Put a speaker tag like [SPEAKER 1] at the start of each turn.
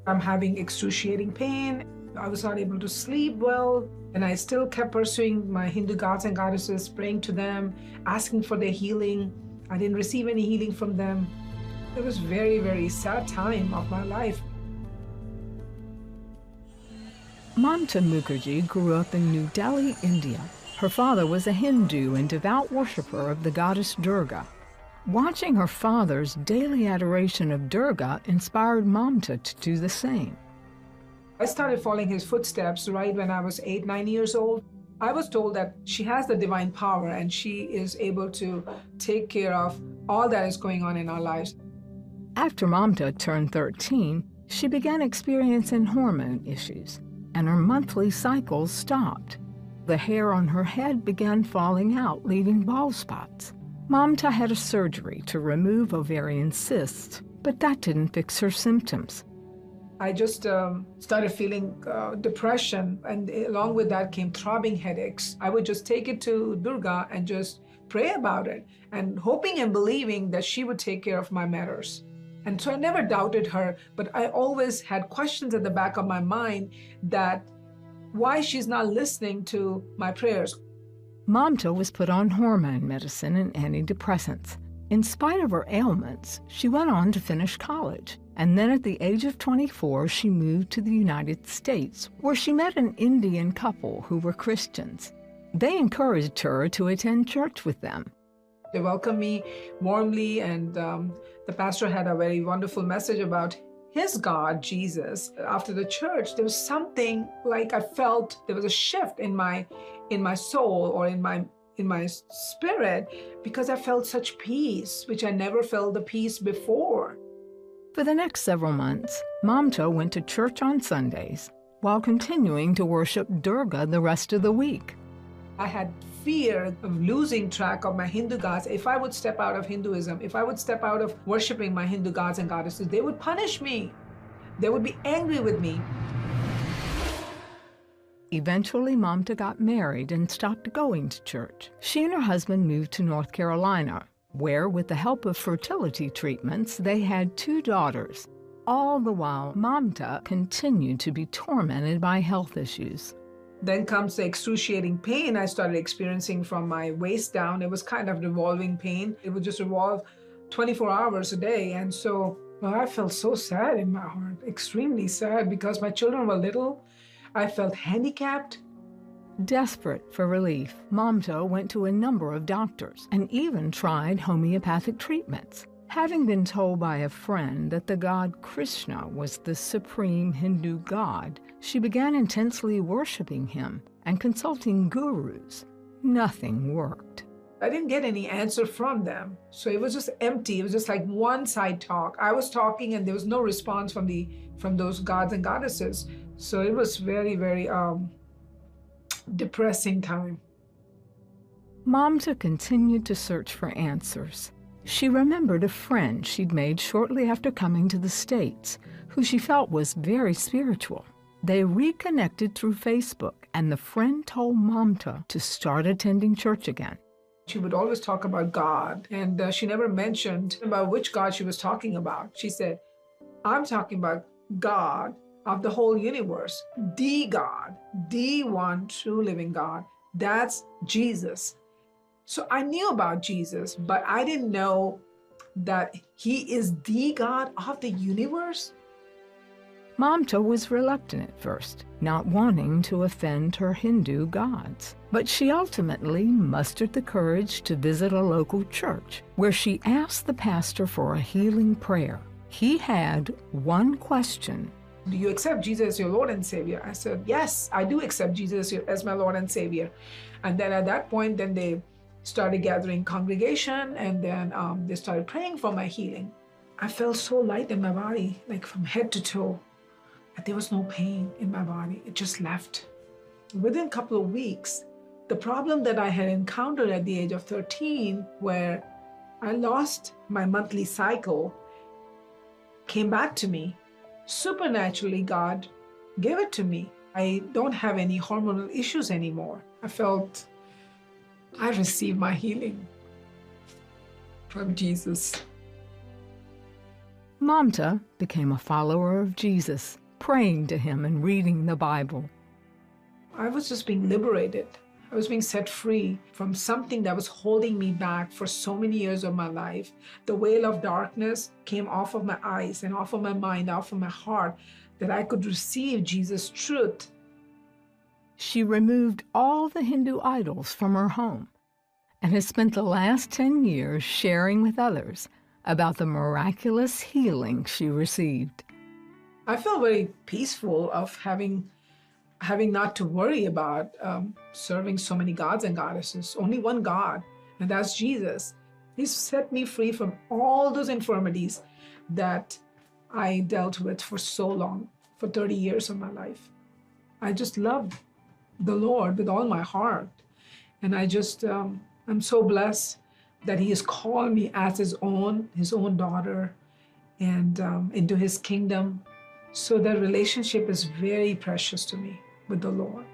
[SPEAKER 1] I'm having excruciating pain. I was not able to sleep well, and I still kept pursuing my Hindu gods and goddesses, praying to them, asking for their healing. I didn't receive any healing from them. It was very, very sad time of my life.
[SPEAKER 2] Mamta Mukerjee grew up in New Delhi, India. Her father was a Hindu and devout worshiper of the goddess Durga. Watching her father's daily adoration of Durga inspired Mamta to do the same.
[SPEAKER 1] I started following his footsteps right when I was 8, 9 years old. I was told that she has the divine power and she is able to take care of all that is going on in our lives.
[SPEAKER 2] After Mamta turned 13, she began experiencing hormone issues, and her monthly cycles stopped. The hair on her head began falling out, leaving bald spots. Mamta had a surgery to remove ovarian cysts, but that didn't fix her symptoms.
[SPEAKER 1] I just started feeling depression, and along with that came throbbing headaches. I would just take it to Durga and just pray about it, and hoping and believing that she would take care of my matters. And so I never doubted her, but I always had questions at the back of my mind that why she's not listening to my prayers.
[SPEAKER 2] Mamta was put on hormone medicine and antidepressants. In spite of her ailments, she went on to finish college. And then at the age of 24, she moved to the United States, where she met an Indian couple who were Christians. They encouraged her to attend church with them.
[SPEAKER 1] They welcomed me warmly, and the pastor had a very wonderful message about his God, Jesus. After the church, there was something like I felt there was a shift in my soul or in my spirit, because I felt such peace, which I never felt the peace before.
[SPEAKER 2] For the next several months, Mamta went to church on Sundays while continuing to worship Durga the rest of the week.
[SPEAKER 1] I had fear of losing track of my Hindu gods. If I would step out of Hinduism, if I would step out of worshiping my Hindu gods and goddesses, they would punish me. They would be angry with me.
[SPEAKER 2] Eventually, Mamta got married and stopped going to church. She and her husband moved to North Carolina, where, with the help of fertility treatments, they had 2 daughters. All the while, Mamta continued to be tormented by health issues.
[SPEAKER 1] Then comes the excruciating pain I started experiencing from my waist down. It was kind of revolving pain. It would just revolve 24 hours a day. And so I felt so sad in my heart, extremely sad, because my children were little. I felt handicapped.
[SPEAKER 2] Desperate for relief, Mamta went to a number of doctors and even tried homeopathic treatments. Having been told by a friend that the god Krishna was the supreme Hindu god, she began intensely worshiping him and consulting gurus. Nothing worked.
[SPEAKER 1] I didn't get any answer from them. So it was just empty. It was just like one-side talk. I was talking and there was no response from those gods and goddesses. So it was very, very depressing time.
[SPEAKER 2] Mamta continued to search for answers. She remembered a friend she'd made shortly after coming to the States, who she felt was very spiritual. They reconnected through Facebook, and the friend told Mamta to start attending church again.
[SPEAKER 1] She would always talk about God, and she never mentioned about which God she was talking about. She said, I'm talking about God of the whole universe, the God, the one true living God. That's Jesus. So I knew about Jesus, but I didn't know that he is the God of the universe.
[SPEAKER 2] Mamta was reluctant at first, not wanting to offend her Hindu gods. But she ultimately mustered the courage to visit a local church, where she asked the pastor for a healing prayer. He had one question.
[SPEAKER 1] Do you accept Jesus as your Lord and Savior? I said, yes, I do accept Jesus as my Lord and Savior. And then at that point, then they started gathering congregation, and then they started praying for my healing. I felt so light in my body, like from head to toe. But there was no pain in my body. It just left. Within a couple of weeks, the problem that I had encountered at the age of 13, where I lost my monthly cycle, came back to me. Supernaturally, God gave it to me. I don't have any hormonal issues anymore. I felt I received my healing from Jesus.
[SPEAKER 2] Mamta became a follower of Jesus, praying to him and reading the Bible.
[SPEAKER 1] I was just being liberated. I was being set free from something that was holding me back for so many years of my life. The veil of darkness came off of my eyes and off of my mind, off of my heart, that I could receive Jesus' truth.
[SPEAKER 2] She removed all the Hindu idols from her home and has spent the last 10 years sharing with others about the miraculous healing she received.
[SPEAKER 1] I feel very peaceful of having not to worry about serving so many gods and goddesses. Only one God, and that's Jesus. He's set me free from all those infirmities that I dealt with for so long, for 30 years of my life. I just love the Lord with all my heart. And I'm so blessed that he has called me as his own daughter, and into his kingdom. So that relationship is very precious to me with the Lord.